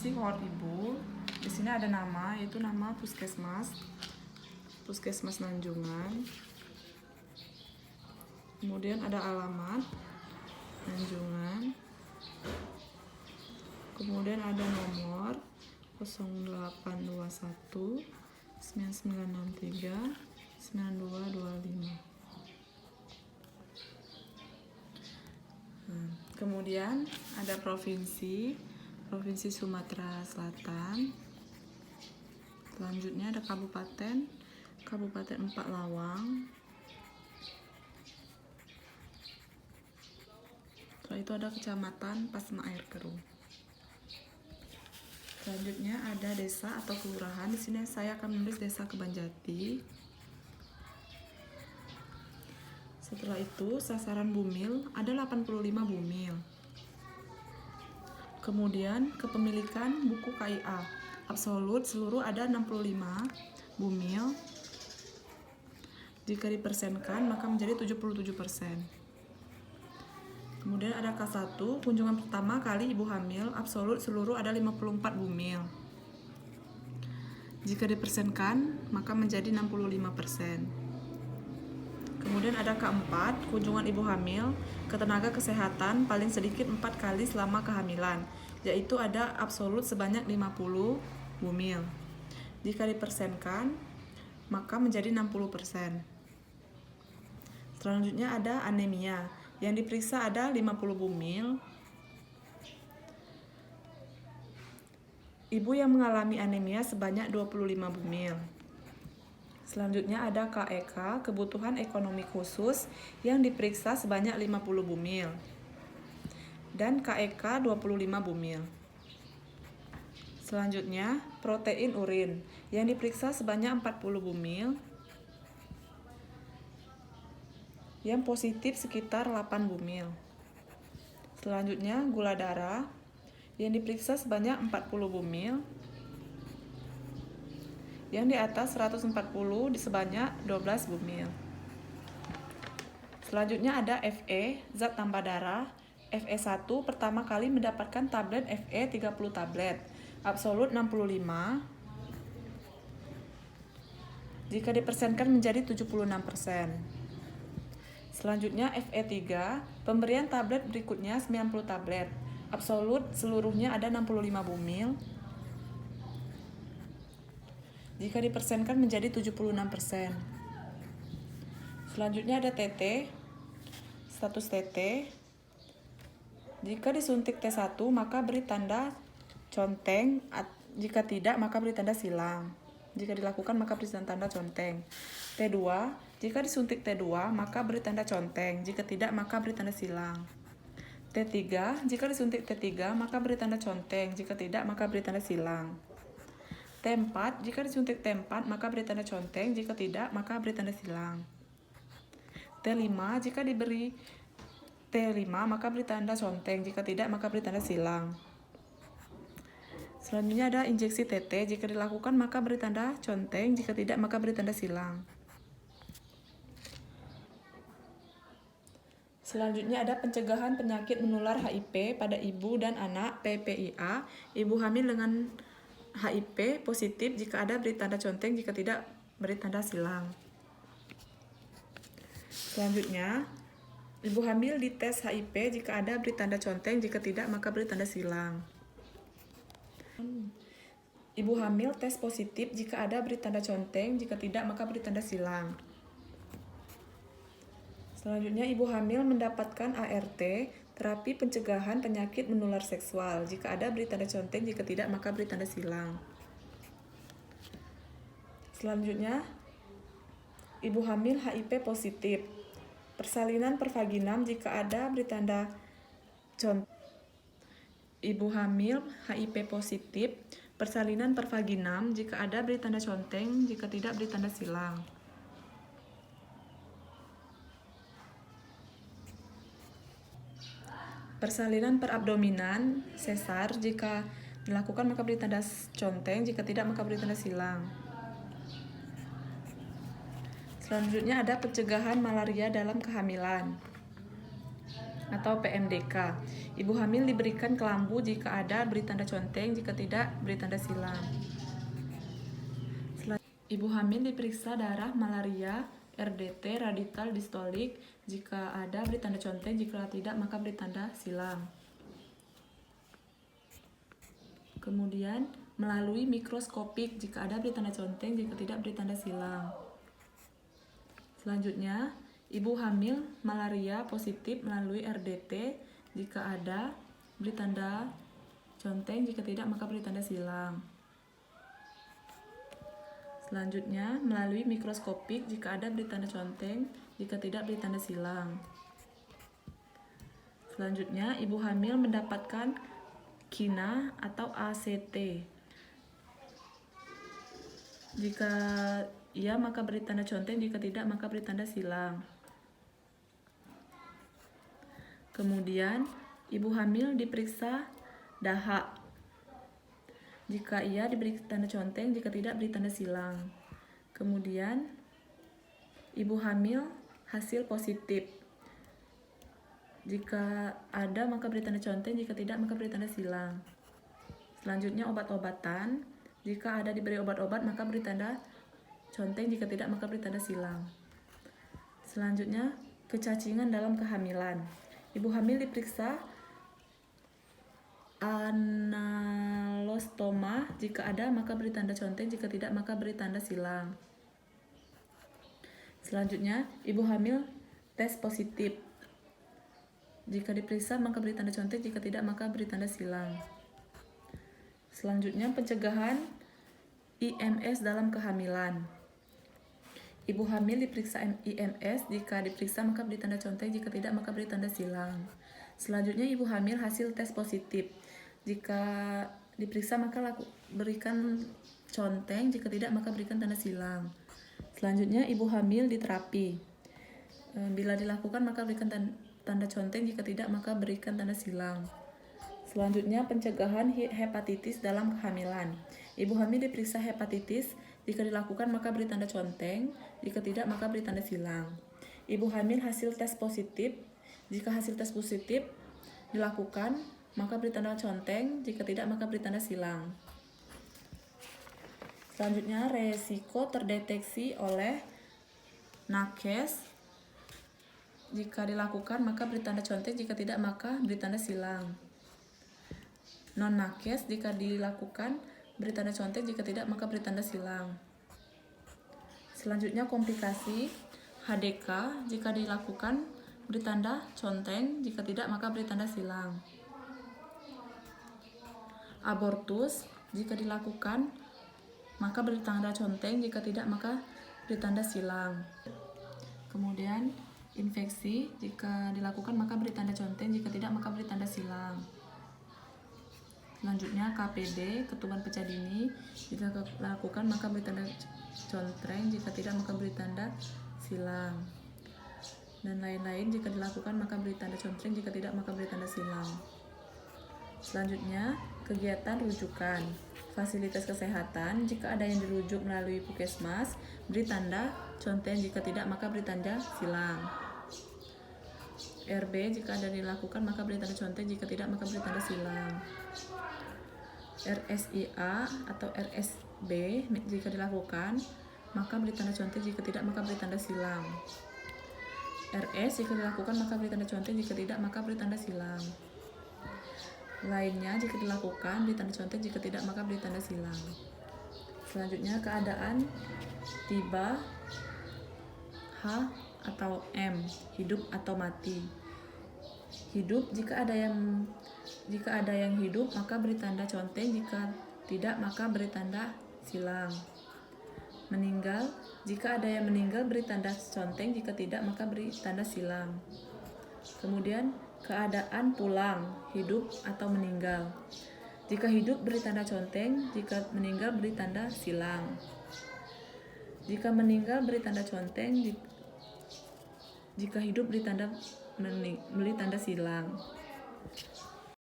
provinsi Horribu. Di sini ada nama, yaitu nama Puskesmas Nanjungan. Kemudian ada alamat Nanjungan. Kemudian ada nomor 0821 9963 9225. Kemudian ada provinsi Sumatera Selatan. Selanjutnya ada kabupaten Empak Lawang. Setelah itu ada kecamatan Pasma Air Keruh. Selanjutnya ada desa atau kelurahan. Di sini saya akan menulis Desa Kebanjati. Setelah itu sasaran bumil ada 85 bumil. Kemudian kepemilikan buku KIA absolut seluruh ada 65 bumil. Jika dipersenkan maka menjadi 77%. Kemudian ada K1, kunjungan pertama kali ibu hamil, absolut seluruh ada 54 bumil. Jika dipersenkan, maka menjadi 65%. Kemudian ada K4, kunjungan ibu hamil ke tenaga kesehatan paling sedikit 4 kali selama kehamilan, yaitu ada absolut sebanyak 50 bumil. Jika dipersenkan, maka menjadi 60%. Selanjutnya ada anemia. Yang diperiksa ada 50 bumil. Ibu yang mengalami anemia sebanyak 25 bumil. Selanjutnya ada KEK, kebutuhan ekonomi khusus, yang diperiksa sebanyak 50 bumil. Dan KEK 25 bumil. Selanjutnya, protein urin, yang diperiksa sebanyak 40 bumil. Yang positif sekitar 8 bumil. Selanjutnya gula darah yang diperiksa sebanyak 40 bumil. Yang di atas 140 di sebanyak 12 bumil. Selanjutnya ada FE, zat tambah darah. FE1 pertama kali mendapatkan tablet FE 30 tablet, absolut 65. Jika dipersenkan menjadi 76%. Selanjutnya FE3, pemberian tablet berikutnya 90 tablet. Absolut seluruhnya ada 65 bumil. Jika dipersenkan menjadi 76%. Selanjutnya ada TT, status TT. Jika disuntik T1 maka beri tanda conteng, jika tidak maka beri tanda silang. Jika dilakukan maka beri tanda conteng. T2, jika disuntik T2 maka beri tanda conteng, jika tidak maka beri tanda silang. T3, jika disuntik T3 maka beri tanda conteng, jika tidak maka beri tanda silang. T4, jika disuntik T4 maka beri tanda conteng, jika tidak maka beri tanda silang. T5, jika diberi T5 maka beri tanda conteng, jika tidak maka beri tanda silang. Selanjutnya ada injeksi TT, jika dilakukan maka beri tanda conteng, jika tidak maka beri tanda silang. Selanjutnya ada pencegahan penyakit menular HIV pada ibu dan anak PPIA. Ibu hamil dengan HIV positif, jika ada beri tanda conteng, jika tidak beri tanda silang. Selanjutnya, ibu hamil dites HIV, jika ada beri tanda conteng, jika tidak maka beri tanda silang. Ibu hamil tes positif, jika ada beri tanda conteng, jika tidak maka beri tanda silang. Selanjutnya, ibu hamil mendapatkan ART, terapi pencegahan penyakit menular seksual. Jika ada beri tanda conteng, jika tidak maka beri tanda silang. Selanjutnya, ibu hamil HIV positif. Persalinan per vaginam, jika ada beri tanda conteng. Ibu hamil HIV positif. Persalinan per vaginam, jika ada beri tanda conteng, jika tidak beri tanda silang. Persalinan per abdominan, sesar, jika dilakukan maka beri tanda conteng, jika tidak maka beri tanda silang. Selanjutnya ada pencegahan malaria dalam kehamilan. atau PMDK. Ibu hamil diberikan kelambu jika ada, beri tanda conteng, jika tidak beri tanda silang. Ibu hamil diperiksa darah malaria, RDT, radial distolik, jika ada beri tanda conteng, jika tidak maka beri tanda silang. Kemudian melalui mikroskopik, jika ada beri tanda conteng, jika tidak beri tanda silang. Selanjutnya, ibu hamil malaria positif melalui RDT, jika ada beri tanda conteng, jika tidak maka beri tanda silang. Selanjutnya, melalui mikroskopik, jika ada beri tanda conteng, jika tidak beri tanda silang. Selanjutnya, ibu hamil mendapatkan KINA atau ACT. Jika iya maka beri tanda conteng, jika tidak maka beri tanda silang. Kemudian, ibu hamil diperiksa dahak. Jika iya diberi tanda conteng, jika tidak beri tanda silang. Kemudian, ibu hamil hasil positif. Jika ada maka beri tanda conteng, jika tidak maka beri tanda silang. Selanjutnya obat-obatan. Jika ada diberi obat-obat maka beri tanda conteng, jika tidak maka beri tanda silang. Selanjutnya kecacingan dalam kehamilan. Ibu hamil diperiksa analostoma, jika ada maka beri tanda conteng, jika tidak maka beri tanda silang. Selanjutnya ibu hamil tes positif. Jika diperiksa maka beri tanda conteng, jika tidak maka beri tanda silang. Selanjutnya pencegahan IMS dalam kehamilan. Ibu hamil diperiksa IMS, jika diperiksa maka beri tanda conteng, jika tidak maka beri tanda silang. Selanjutnya ibu hamil hasil tes positif. Jika diperiksa maka berikan conteng, jika tidak maka berikan tanda silang. Selanjutnya ibu hamil diterapi. Bila dilakukan maka berikan tanda conteng, jika tidak maka berikan tanda silang. Selanjutnya pencegahan hepatitis dalam kehamilan. Ibu hamil diperiksa hepatitis, jika dilakukan maka beri tanda conteng, jika tidak maka beri tanda silang. Ibu hamil hasil tes positif. Jika hasil tes positif dilakukan maka beri tanda conteng, jika tidak maka beri tanda silang. Selanjutnya resiko terdeteksi oleh nakes. Jika dilakukan maka beri tanda conteng, jika tidak maka beri tanda silang. Non-nakes, jika dilakukan beri tanda conteng, jika tidak maka beri tanda silang. Selanjutnya komplikasi HDK, jika dilakukan beri tanda conteng, jika tidak maka beri tanda silang. Abortus, jika dilakukan maka beri tanda conteng, jika tidak maka beri tanda silang. Kemudian infeksi, jika dilakukan maka beri tanda conteng, jika tidak maka beri tanda silang. Selanjutnya KPD, ketuban pecah dini, jika dilakukan maka beri tanda conteng, jika tidak maka beri tanda silang. Dan lain-lain, jika dilakukan maka beri tanda conteng, jika tidak maka beri tanda silang. Selanjutnya kegiatan rujukan. Fasilitas kesehatan, jika ada yang dirujuk melalui puskesmas, beri tanda conteng, jika tidak maka beri tanda silang. RB, jika ada dilakukan maka beri tanda conteng, jika tidak maka beri tanda silang. RSIA atau RSB, jika dilakukan maka beri tanda conteng, jika tidak maka beri tanda silang. RS, jika dilakukan maka beri tanda conteng, jika tidak maka beri tanda silang. Lainnya, jika dilakukan beri tanda conteng, jika tidak maka beri tanda silang. Selanjutnya keadaan tiba H atau M, hidup atau mati. Hidup, jika ada yang hidup maka beri tanda conteng, jika tidak maka beri tanda silang. Meninggal, jika ada yang meninggal beri tanda conteng, jika tidak maka beri tanda silang. Kemudian keadaan pulang, hidup atau meninggal. Jika hidup beri tanda conteng, jika meninggal beri tanda silang. Jika meninggal beri tanda conteng, jika hidup beri tanda silang.